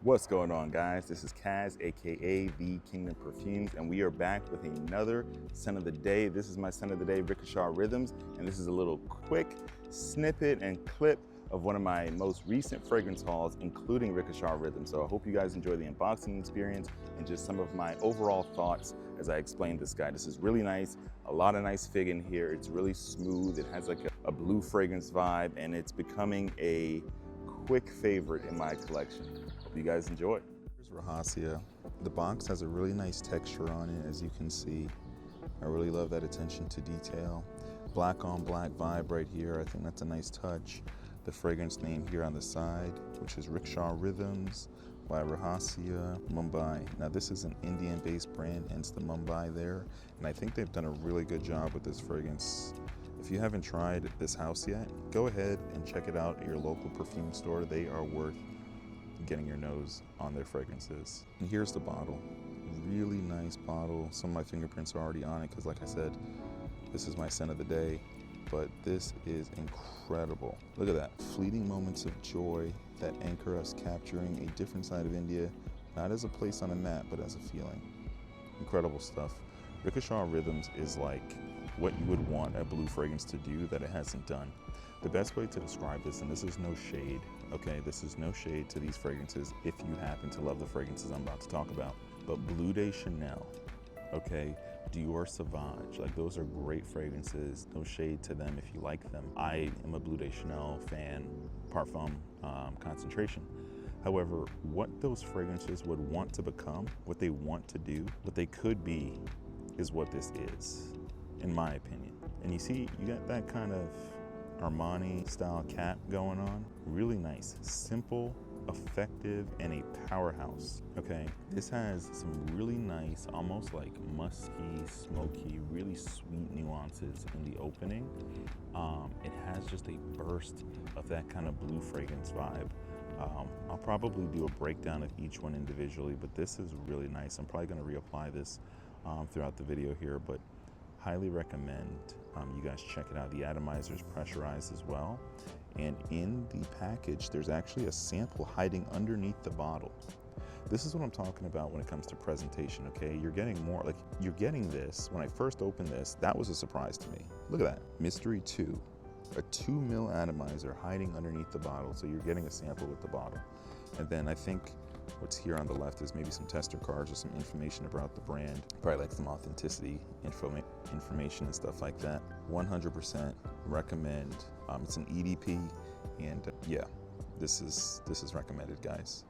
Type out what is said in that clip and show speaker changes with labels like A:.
A: What's going on, guys? This is Kaz, aka The Kingdom Perfumes, and we are back with another scent of the day. This is my scent of the day, Rahasya Rhythms, and this is a little quick snippet and clip of one of my most recent fragrance hauls, including Rahasya Rhythms. So I hope you guys enjoy the unboxing experience and just some of my overall thoughts as I explain this guy. This is really nice, a lot of nice fig in here. It's really smooth. It has like a blue fragrance vibe, and it's becoming a quick favorite in my collection. Hope you guys enjoy. Here's Rahasya. The box has a really nice texture on it, as you can see. I really love that attention to detail. Black on black vibe right here. I think that's a nice touch. The fragrance name here on the side, which is Rahasya Rhythms by Rahasya Mumbai. Now this is an Indian-based brand, hence the Mumbai there. And I think they've done a really good job with this fragrance. If you haven't tried this house yet, go ahead and check it out at your local perfume store. They are worth getting your nose on their fragrances. And here's the bottle. Really nice bottle. Some of my fingerprints are already on it because, like I said, this is my scent of the day. But this is incredible. Look at that. Fleeting moments of joy that anchor us, capturing a different side of India, not as a place on a map, but as a feeling. Incredible stuff. Rahasya Rhythms is like what you would want a blue fragrance to do that it hasn't done. The best way to describe this, and this is no shade, okay? This is no shade to these fragrances if you happen to love the fragrances I'm about to talk about. But Bleu de Chanel, okay? Dior Sauvage, like those are great fragrances. No shade to them if you like them. I am a Bleu de Chanel fan, parfum concentration. However, what those fragrances would want to become, what they want to do, what they could be, is what this is, in my opinion. And you see, you got that kind of Armani style cap going on. Really nice, simple, effective, and a powerhouse, okay? This has some really nice, almost like musky, smoky, really sweet nuances in the opening. It has just a burst of that kind of blue fragrance vibe. I'll probably do a breakdown of each one individually, but this is really nice. I'm probably gonna reapply this throughout the video here, but highly recommend you guys check it out. The atomizer is pressurized as well. And in the package, there's actually a sample hiding underneath the bottle. This is what I'm talking about when it comes to presentation, okay? You're getting more, like you're getting this. When I first opened this, that was a surprise to me. Look at that, Mystery 2, a 2 mil atomizer hiding underneath the bottle. So you're getting a sample with the bottle. And then I think what's here on the left is maybe some tester cards or some information about the brand. Probably like some authenticity information and stuff like that. 100% recommend. It's an EDP, and yeah, this is recommended, guys.